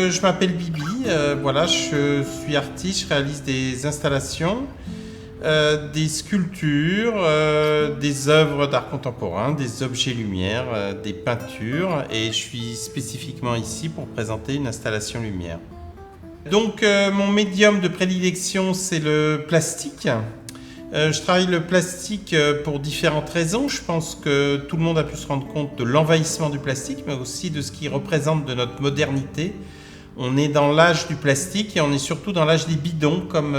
je m'appelle Bibi, voilà, je suis artiste, je réalise des installations, des sculptures, des œuvres d'art contemporain, des objets lumière, des peintures, et je suis spécifiquement ici pour présenter une installation lumière. Donc mon médium de prédilection, c'est le plastique. Je travaille le plastique pour différentes raisons. Je pense que tout le monde a pu se rendre compte de l'envahissement du plastique, mais aussi de ce qu'il représente de notre modernité. On est dans l'âge du plastique et on est surtout dans l'âge des bidons, comme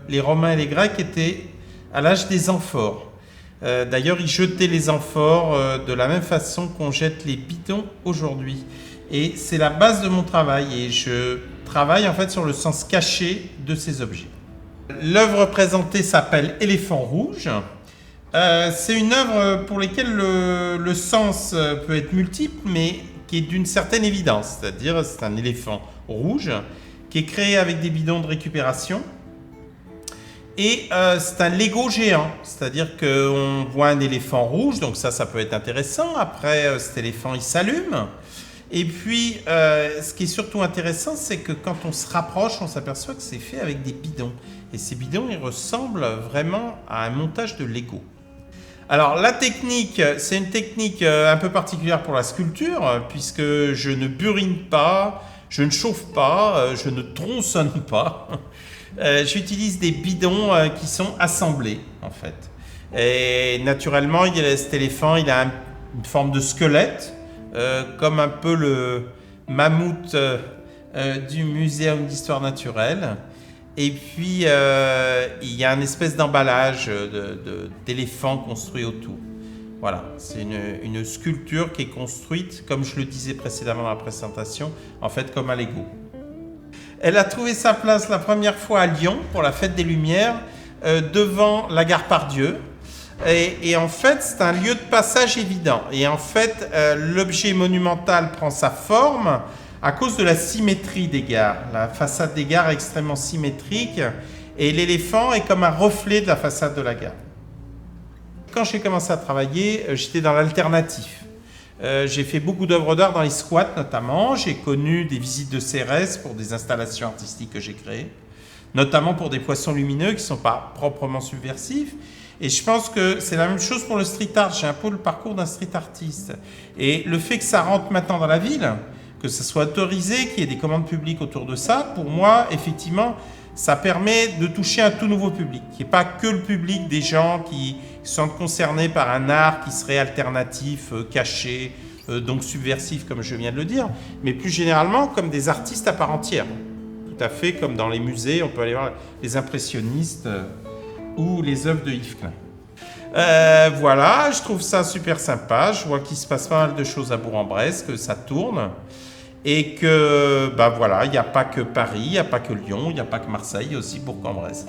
les Romains et les Grecs étaient à l'âge des amphores. D'ailleurs, ils jetaient les amphores de la même façon qu'on jette les bidons aujourd'hui. Et c'est la base de mon travail et je travaille en fait sur le sens caché de ces objets. L'œuvre présentée s'appelle Éléphant rouge. C'est une œuvre pour laquelle le sens peut être multiple, mais qui est d'une certaine évidence. C'est-à-dire, c'est un éléphant rouge qui est créé avec des bidons de récupération. Et c'est un Lego géant. C'est-à-dire qu'on voit un éléphant rouge, donc ça peut être intéressant. Après, cet éléphant, il s'allume. Et puis, ce qui est surtout intéressant, c'est que quand on se rapproche, on s'aperçoit que c'est fait avec des bidons. Et ces bidons, ils ressemblent vraiment à un montage de Lego. Alors, la technique, c'est une technique un peu particulière pour la sculpture, puisque je ne burine pas, je ne chauffe pas, je ne tronçonne pas. J'utilise des bidons qui sont assemblés, en fait. Et naturellement, cet éléphant, il a une forme de squelette, comme un peu le mammouth du Muséum d'histoire naturelle. Et puis, il y a une espèce d'emballage d'éléphant construit autour. Voilà, c'est une sculpture qui est construite, comme je le disais précédemment dans la présentation, en fait comme un Lego. Elle a trouvé sa place la première fois à Lyon pour la Fête des Lumières, devant la gare Pardieu. Et en fait, c'est un lieu de passage évident. Et en fait, l'objet monumental prend sa forme à cause de la symétrie des gares. La façade des gares est extrêmement symétrique et l'éléphant est comme un reflet de la façade de la gare. Quand j'ai commencé à travailler, j'étais dans l'alternatif. J'ai fait beaucoup d'œuvres d'art dans les squats notamment. J'ai connu des visites de CRS pour des installations artistiques que j'ai créées, notamment pour des poissons lumineux qui ne sont pas proprement subversifs. Et je pense que c'est la même chose pour le street art. J'ai un peu le parcours d'un street artiste. Et le fait que ça rentre maintenant dans la ville, que ça soit autorisé, qu'il y ait des commandes publiques autour de ça, pour moi, effectivement, ça permet de toucher un tout nouveau public, qui n'est pas que le public des gens qui sont concernés par un art qui serait alternatif, caché, donc subversif, comme je viens de le dire, mais plus généralement comme des artistes à part entière. Tout à fait comme dans les musées, on peut aller voir les impressionnistes ou les œuvres de Yves Klein. Voilà, je trouve ça super sympa. Je vois qu'il se passe pas mal de choses à Bourg-en-Bresse, que ça tourne. Et que, voilà, il n'y a pas que Paris, il n'y a pas que Lyon, il n'y a pas que Marseille, il y a aussi Bourg-en-Bresse.